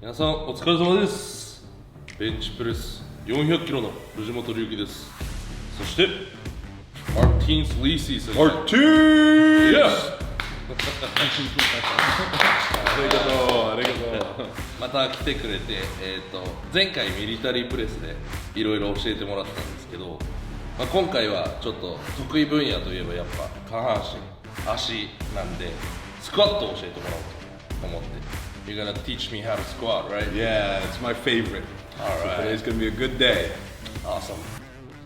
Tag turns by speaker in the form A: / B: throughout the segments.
A: 皆さんお疲れ様です。ベンチプレス400キロの藤本龍樹です。そしてMartins Licis先生。
B: Martins!
A: ありがとう。また来てくれて、前回ミリタリープレスでいろいろ教えてもらったんですけど、今回はちょっと得意分野といえばやっぱ下半身、足なんでスクワットを教えてもらおうと思って。You're gonna teach me how to squat, right?
B: Yeah, it's my favorite.
A: All right.
B: So today's gonna be a good day.
A: Awesome.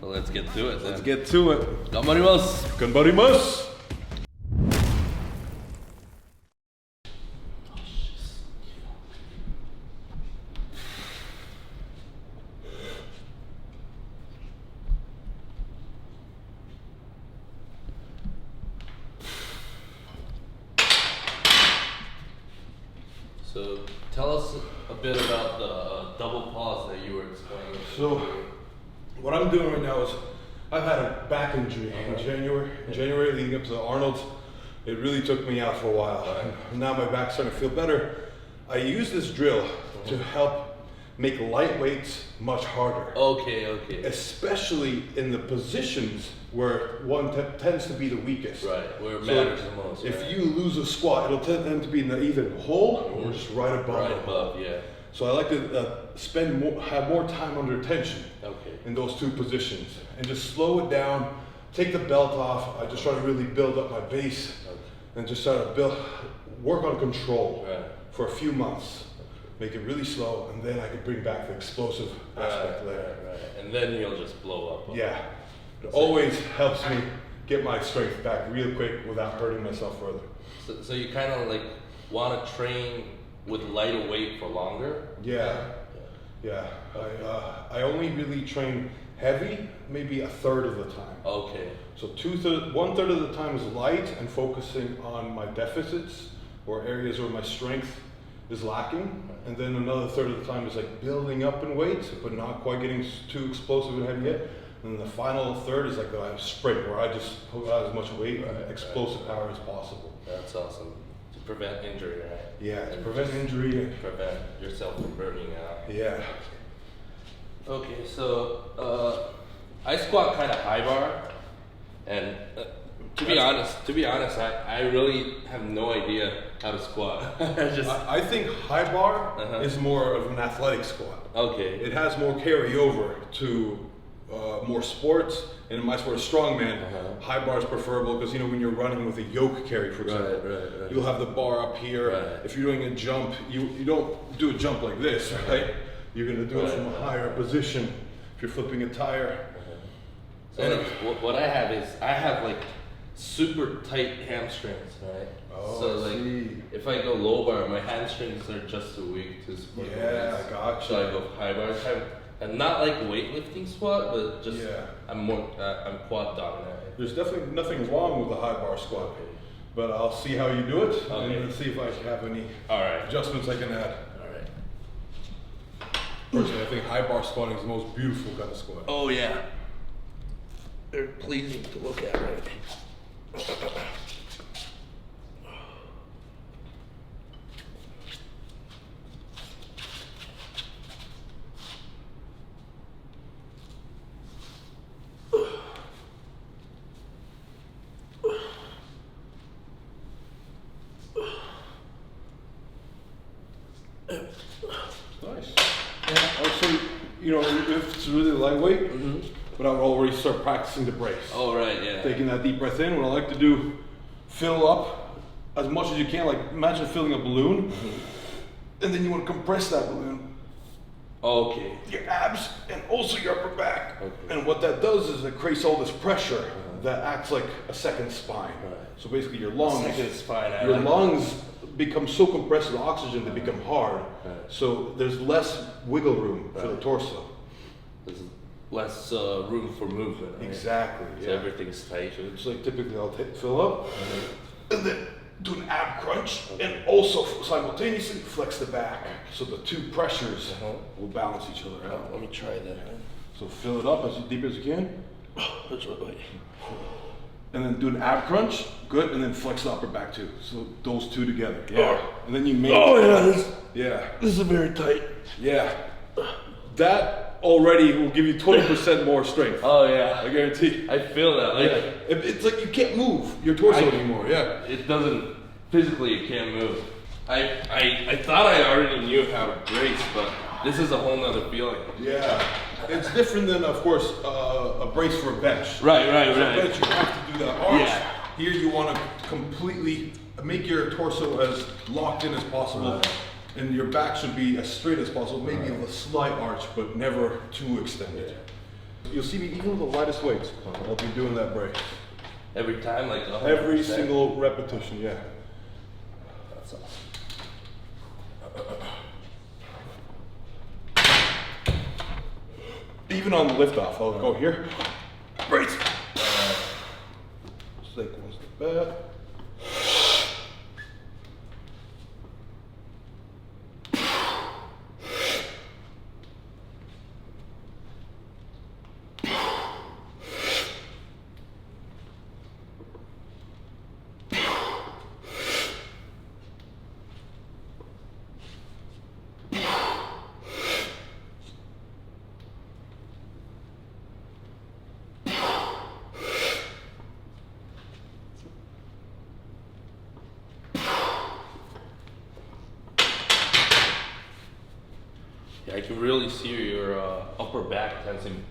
A: So let's get to it then.
B: Let's get to it.
A: 頑張ります。
B: 頑張ります。
A: So tell us a bit about the double pause that you were explaining.
C: So what I'm doing right now is I've had a back injury in January leading up to the Arnold's. It really took me out for a while. And now my back's starting to feel better. I use this drill to help make light weights much harder.
A: Okay.
C: Especially in the positions where one tends to be the weakest.
A: Right, where it matters the most.
C: If
A: right?
C: you lose a squat, it'll tend to be in the either hole or just right above.
A: Right above, yeah.
C: So I like to have more time under tension in those two positions and just slow it down, take the belt off. I just try to really build up my base and just try to work on control for a few months. Make it really slow, and then I can bring back the explosive aspect later.
A: Right. And then you'll just blow up.
C: Yeah. It always helps me get my strength back real quick without hurting myself further.
A: So you kind of like want to train with lighter weight for longer?
C: Yeah. I only really train heavy maybe a third of the time.
A: Okay.
C: So 1/3 of the time is light and focusing on my deficits or areas where my strength is lacking, and then another third of the time is like building up in weight but not quite getting too explosive and heavy yet. And then the final third is like a sprint where I just put out as much weight and explosive power as possible.
A: That's awesome. To prevent injury, right?
C: Yeah, to prevent injury.
A: Prevent yourself from burning out.
C: Yeah.
A: Okay, so I squat kind of high bar, and to be honest, I really have no idea how to squat.
C: I think high bar is more of an athletic squat.
A: Okay.
C: It has more carryover to more sports, and in my sport, strongman, high bar is preferable because when you're running with a yoke carry, for example,
A: right.
C: you'll have the bar up here.
A: Right.
C: If you're doing a jump, you don't do a jump like this, right? You're gonna do it from a higher position. If you're flipping a tire.
A: So what I have is I have like super tight hamstrings, right? So like if I go low bar, my hamstrings are just too weak to support.
C: Yeah, I gotcha.
A: So I go high bar. I'm not like weightlifting squat, but just I'm quad dominant.
C: There's definitely nothing wrong with the high bar squat, but I'll see how you do it and see if I have any adjustments I can add. Personally, I think high bar squatting is the most beautiful kind of squat.
A: Oh yeah, they're pleasing to look at, right?
C: Nice. Also, if it's really lightweight, but I would already start practicing the brace.
A: Oh right, yeah.
C: Taking that deep breath in. What I like to do, fill up as much as you can. Like imagine filling a balloon, and then you want to compress that balloon.
A: Okay.
C: Your abs and also your upper back. Okay. And what that does is it creates all this pressure that acts like a second spine. Right. So basically, your lungs.
A: Second spine.
C: Lungs become so compressed with oxygen they become hard. Right. So there's less wiggle room for the torso.
A: There's less room for movement. Right?
C: Exactly.
A: So everything's tight.
C: So it's like typically I'll fill up and then do an ab crunch and also simultaneously flex the back. So the two pressures will balance each other out.
A: Let me try that.
C: So fill it up as deep as you can.
A: That's right.
C: and then do an ab crunch, good, and then flex the upper back too. So those two together, yeah. And then you make.
A: This is very tight.
C: Yeah. That already will give you 20% more strength.
A: Oh yeah,
C: I guarantee.
A: I feel that. Like
C: It's like you can't move your torso anymore. Yeah.
A: it doesn't physically. You can't move. I thought I already knew how to brace, but this is a whole nother feeling.
C: Yeah. It's different than, of course, a brace for a bench.
A: Right.
C: For a bench, you have to do that arch.
A: Yeah.
C: Here, you want to completely make your torso as locked in as possible, and your back should be as straight as possible. Maybe a slight arch, but never too extended. You'll see me even with the lightest weights. I'll be doing that brace
A: Every time, like 100%.
C: every single repetition. Yeah.
A: That's awesome.
C: Even on the lift off, I'll go here. Brace. Take one step back.
A: Yeah, I can really see your upper back tensing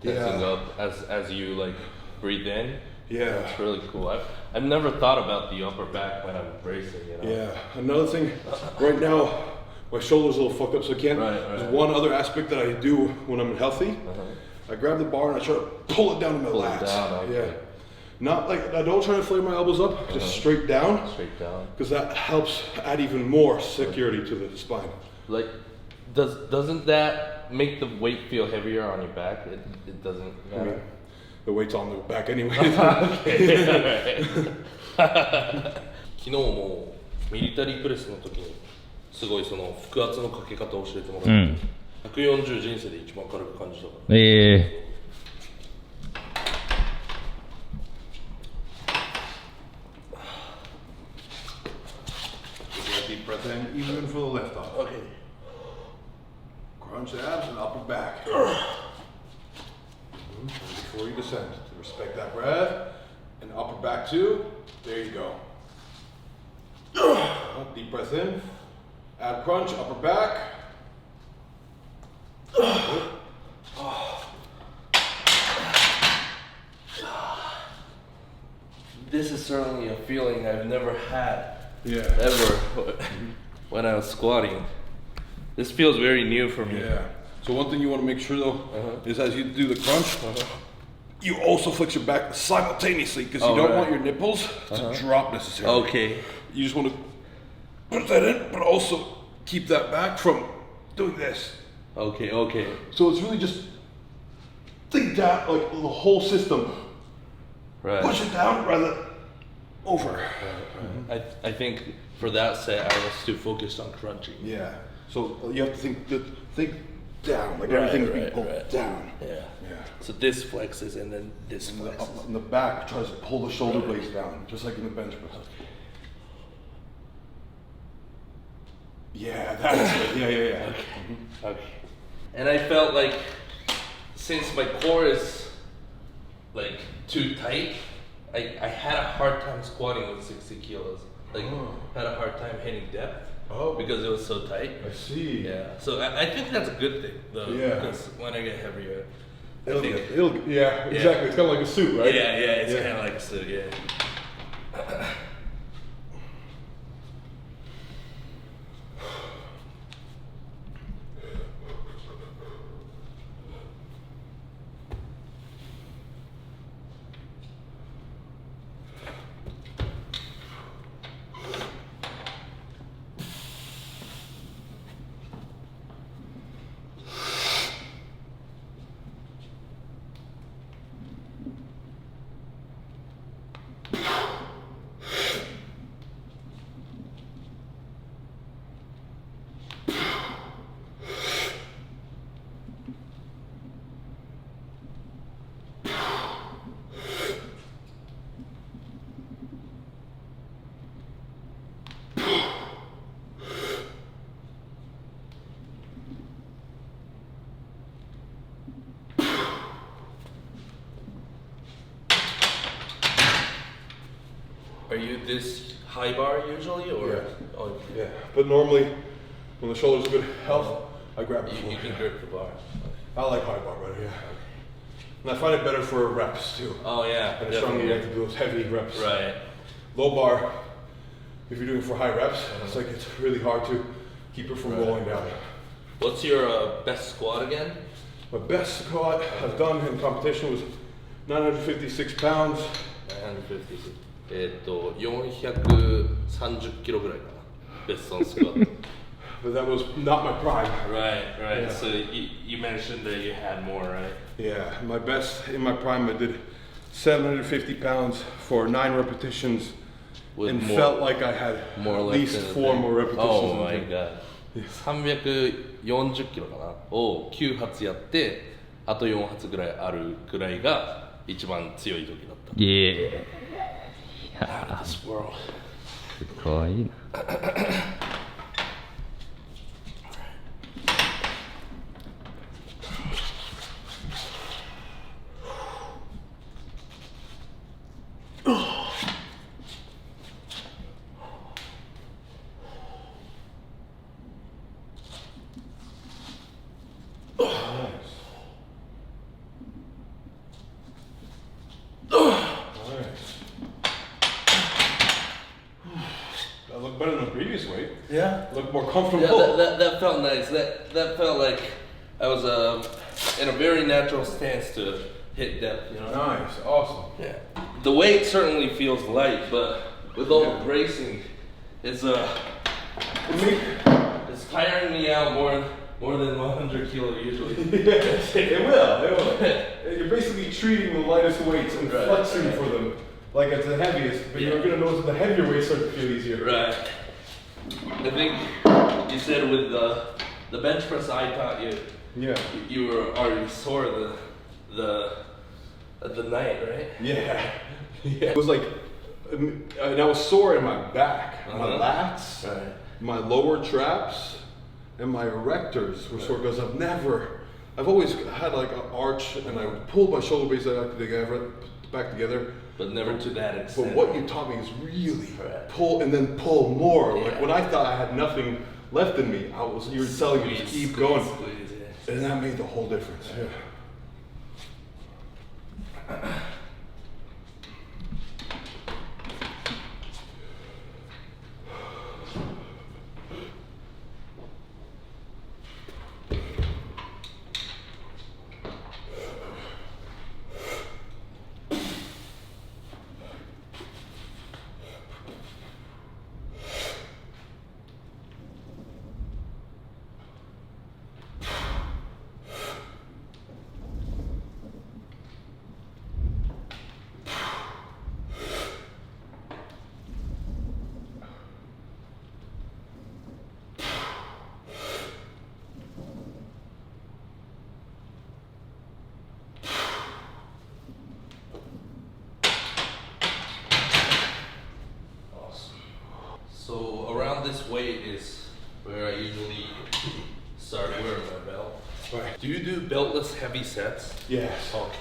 A: up as you like breathe in.
C: Yeah.
A: It's really cool. I've never thought about the upper back when I'm bracing, you know?
C: Yeah. Another thing, right now, my shoulder's a little fucked up, so I can't. There's one other aspect that I do when I'm healthy. I grab the bar and I try to pull it down to my lats.
A: Okay.
C: Yeah. Not like, I don't try to flare my elbows up, just straight down.
A: Straight down.
C: Because that helps add even more security to the spine.
A: Like, doesn't that make the weight feel heavier on your back? It doesn't matter.
C: I mean, the weight's on the back anyway.
A: Okay. 昨日もミリタリープレスの時にすごいその腹圧のかけ方を教えてもらって、140人生で一番軽く感じたから。
C: Deep breath in, even for the lift off.
A: Okay.
C: Crunch abs and upper back. Before you descend, respect that breath. And upper back too. There you go. Deep breath in. Ab crunch, upper back.
A: This is certainly a feeling I've never had
C: Yeah.
A: ever when I was squatting. This feels very new for me.
C: Yeah. So one thing you want to make sure though is as you do the crunch, you also flex your back simultaneously because you don't want your nipples to drop necessarily.
A: Okay.
C: You just want to put that in, but also keep that back from doing this.
A: Okay.
C: So it's really just think down, like the whole system.
A: Right.
C: Push it down rather than over.
A: I think for that set I was too focused on crunching.
C: Yeah. So you have to think down, like everything's being pulled down.
A: Yeah. So this flexes and then this flexes.
C: Up in the back tries to pull the shoulder blades down, just like in the bench press. Yeah, that's it. Yeah.
A: Okay. And I felt like since my core is like too tight, I had a hard time squatting with 60 kilos. Like had a hard time hitting depth because it was so tight.
C: I see.
A: Yeah. So I think that's a good thing though.
C: Yeah.
A: Because when I get heavier,
C: Exactly. It's kind of like a suit, right?
A: Yeah. It's kind of like a suit. Yeah. Are you this high bar usually, or?
C: Yeah.
A: Oh,
C: Yeah, but normally when the shoulder's good health, I grab it.
A: you can grip the bar.
C: I like high bar better, yeah. And I find it better for reps too.
A: Oh yeah.
C: And it's stronger, you have to do those heavy reps.
A: Right.
C: Low bar, if you're doing for high reps, it's like it's really hard to keep it from rolling down.
A: What's your best squat again?
C: My best squat I've done in competition was 956 pounds.
A: 950. 430キロぐらいかな。ベストのスクワット。
C: But that was not my prime.
A: Right, right.
C: Yeah.
A: So you mentioned that you had more, right?
C: Yeah, my best in my prime I did 750 pounds for 9 repetitions
A: With
C: and
A: more-
C: felt like I had
A: more
C: at
A: left
C: least
A: in the
C: 4
A: tank.
C: more repetitions.
A: Oh
C: in the
A: my
C: tank.
A: god. 340キロかなを9発やってあと4発ぐらいあるぐらいが一番強い時だった
D: イエーイ。い
A: Out
D: や
A: of this world.
D: すごいな。
C: That looked better than the previous weight.
A: Yeah.
C: Looked more
A: Yeah,
C: comfortable.
A: that felt nice. That felt like I was in a very natural stance to hit depth, you know?
C: Nice, awesome.
A: Yeah. The weight certainly feels light, but with all the bracing, it's it's tiring me out more than 100 kilo usually.
C: It will. You're basically treating the lightest weights and
A: Right,
C: flexing
A: right.
C: for them like it's the heaviest, but you're gonna notice that the heavier weights start to feel easier.
A: Right. I think you said with the bench press I taught you,
C: Yeah.
A: you were already sore the night, right?
C: Yeah. Yeah. It was like, and I was sore in my back, my
A: Uh-huh.
C: lats,
A: Right.
C: my lower traps, and my erectors were sore because I've always had like an arch, and I would pull my shoulder blades back together.
A: But never to that
C: But
A: extent.
C: what you taught me is really
A: Right.
C: pull and then pull more.
A: Yeah.
C: Like when I thought I had nothing left in me, you were telling me to keep going,
A: Squeeze, yeah.
C: and that made the whole difference. Yeah.
A: So around this weight is where I usually start wearing my belt.
C: Right.
A: Do you do beltless heavy sets?
C: Yes.
A: Okay.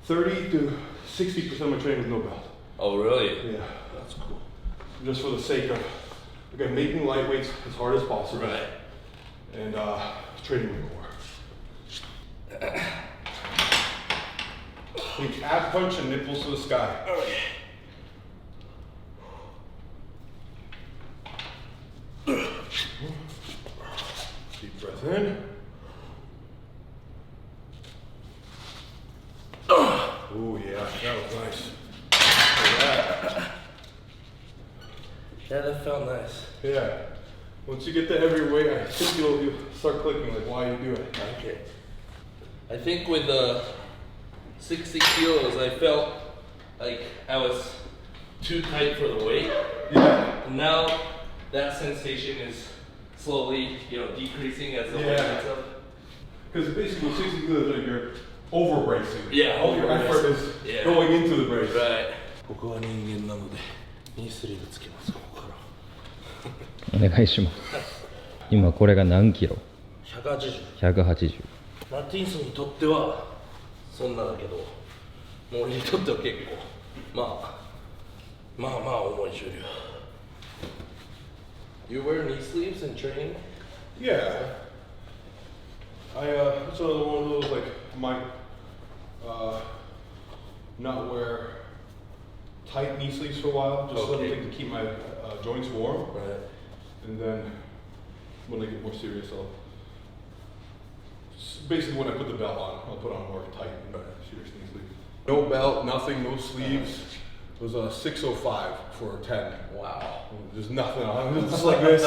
C: 30 to 60% of my training with no belt.
A: Oh really?
C: Yeah.
A: That's cool.
C: Just for the sake of, again, making lightweights as hard as possible.
A: Right.
C: And training my core. Think ab punch and nipples to the sky.
A: Okay.
C: Deep breath in. Oh yeah, that was nice.
A: Yeah, that felt nice.
C: Yeah. Once you get the heavier weight, I think you'll start clicking like why you do it.
A: Okay. I think with 60 kilos, I felt like I was too tight for the weight.
C: Yeah.
A: And now that sensation is slowly, decreasing as the weight
C: Yeah.
A: gets up.
C: Because basically 60 kilos, like you're over bracing.
A: Yeah,
C: All your
A: over-bracing.
C: effort is
A: Yeah.
C: going into the brace.
A: Right. ここは人間なので、ニースリーブつけます、ここから。
D: お願いします。今これが何キロ？
A: 180。
D: 180。
A: マティンスにとってはそんなだけど、もう俺にとっては結構、まあ、まあまあ重い重量。You wear knee sleeves in training?
C: Yeah. It's another one of those, like, might not wear tight knee sleeves for a while, just
A: Okay.
C: something to keep my joints warm.
A: Right.
C: And then when I get more serious, basically when I put the belt on, I'll put on more tight and serious knee sleeves. No belt, nothing, no sleeves. It was a 605 for a 10.
A: Wow.
C: There's nothing on it, it's just like this.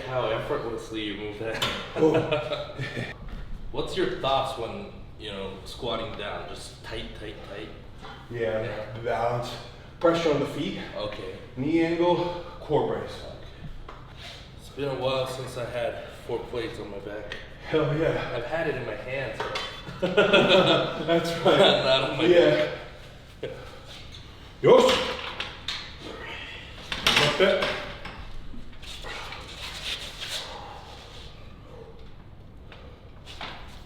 A: How effortlessly you move that. What's your thoughts when, you know, squatting down? Just tight.
C: Yeah, balance, pressure on the feet,
A: Okay.
C: knee angle, core brace.
A: It's been a while since I had 4 plates on my back.
C: Hell yeah.
A: I've had it in my hands.
C: That's right.
A: Not on my
C: Yeah. Yosh. Like that.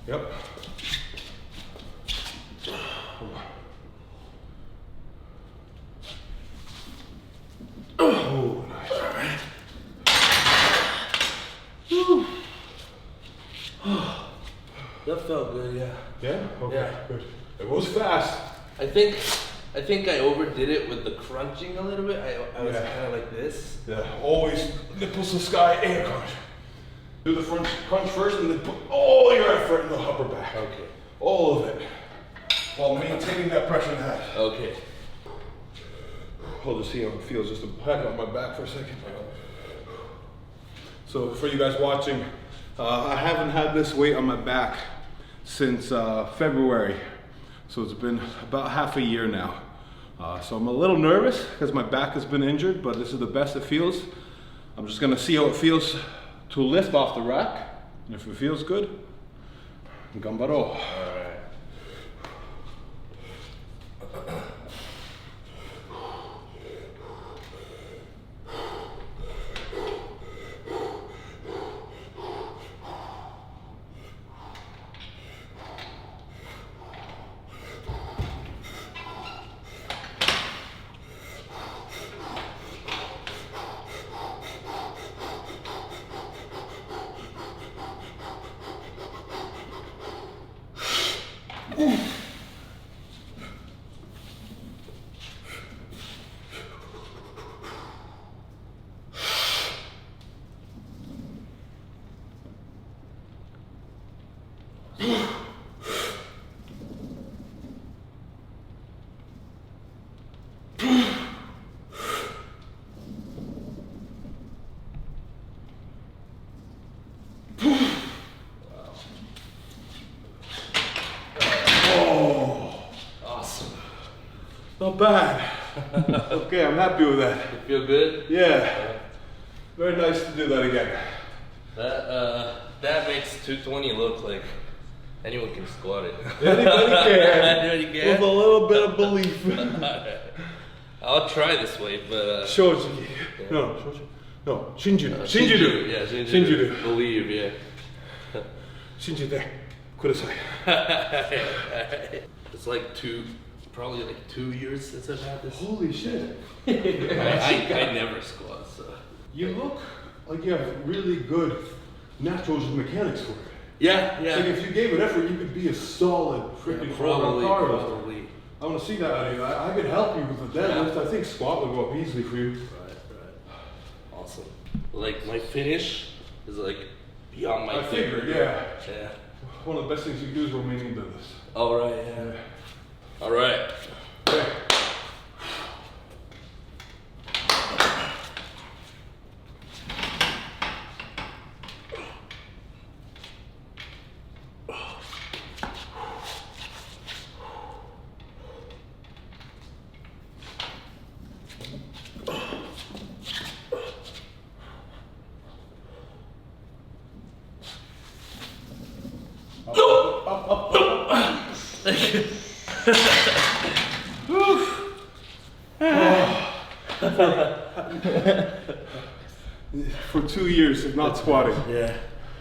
C: Yep. Oh, nice. All right.
A: That felt good, yeah.
C: Yeah? Okay,
A: Yeah.
C: good. It was fast.
A: I think I overdid it with the crunching a little bit. I was
C: Yeah.
A: kind of like this.
C: Yeah, always nipples to sky and crunch. Do the front crunch first and then put all your effort in the upper back.
A: Okay.
C: All of it. While maintaining that pressure in the head.
A: Okay.
C: Hold to see how it feels just to pack up my back for a second. So for you guys watching, I haven't had this weight on my back since February. So it's been about half a year now. So I'm a little nervous because my back has been injured, but this is the best it feels. I'm just gonna see how it feels to lift off the rack. And if it feels good, gambaro.
A: All right.
C: Not bad. Okay, I'm happy with that.
A: You feel good?
C: Yeah. Very nice to do that again.
A: That makes 220 look like anyone can squat it.
C: Anybody can.
A: Anybody can.
C: With a little bit of belief.
A: I'll try this weight, but
C: Shoji. No, Shoji. No, Shinjudu.
A: Shinjudu. Yeah,
C: Shinjudu.
A: Believe, yeah.
C: Shinjudu. Kudasai.
A: It's like probably like 2 years since I've had this.
C: Holy shit.
A: I never squat, so.
C: You look like you have really good natural mechanics for it.
A: Yeah,
C: Like if you gave it effort, you could be a solid freaking
A: probably.
C: car. I want to see that out of you. I could help you with the deadlift. I think squat will go up easily for you.
A: Right. Awesome. Like my finish is like beyond my
C: I figured, yeah.
A: Yeah.
C: One of the best things you can do is Romanian deadlifts.
A: All right, yeah. All right.
C: Okay. For 2 years of not squatting.
A: Yeah.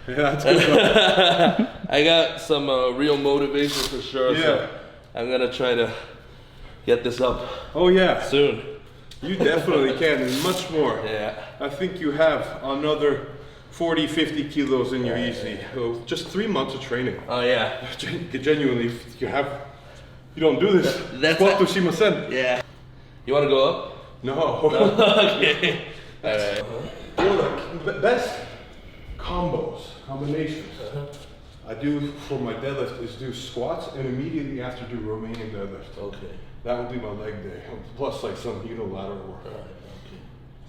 C: Yeah, that's good.
A: I got some real motivation for sure.
C: Yeah.
A: So I'm gonna try to get this up
C: Oh yeah,
A: soon.
C: you definitely can, and much more.
A: Yeah.
C: I think you have another 40, 50 kilos in you easy. So just 3 months of training.
A: Oh yeah.
C: Genuinely, if you don't do this.
A: That's
C: Squat
A: it.
C: to shimasen.
A: Yeah. You wanna go up?
C: No.
A: Okay. All right.
C: One of the best combinations I do for my deadlift is do squats and immediately after do Romanian deadlift.
A: Okay.
C: That would be my leg day, plus like some unilateral work.
A: All right. Okay.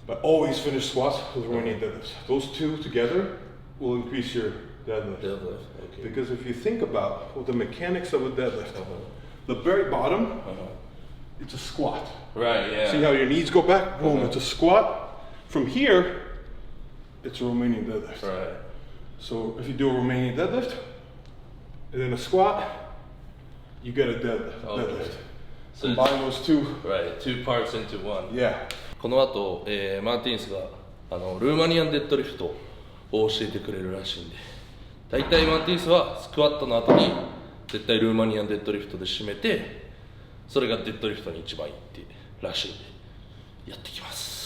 C: But always finish squats with Romanian deadlifts. Those two together will increase your deadlift.
A: Deadlift. Okay.
C: Because if you think about the mechanics of a deadlift, the very bottom, it's a squat.
A: Right. Yeah.
C: See how your knees go back? Boom, it's a squat. From here, it's a Romanian deadlift.
A: Right.
C: So if you do a Romanian deadlift, and then a squat, you get a deadlift.
A: Okay. So
C: Combine those two.
A: Right. Two parts into one.
C: Yeah.
A: この後、マーティンスがルーマニアンデッドリフトを教えてくれるらしいんで、大体マーティンスはスクワットの後に絶対ルーマニアンデッドリフトで締めて、それがデッドリフトに一番いいってらしいんでやってきます。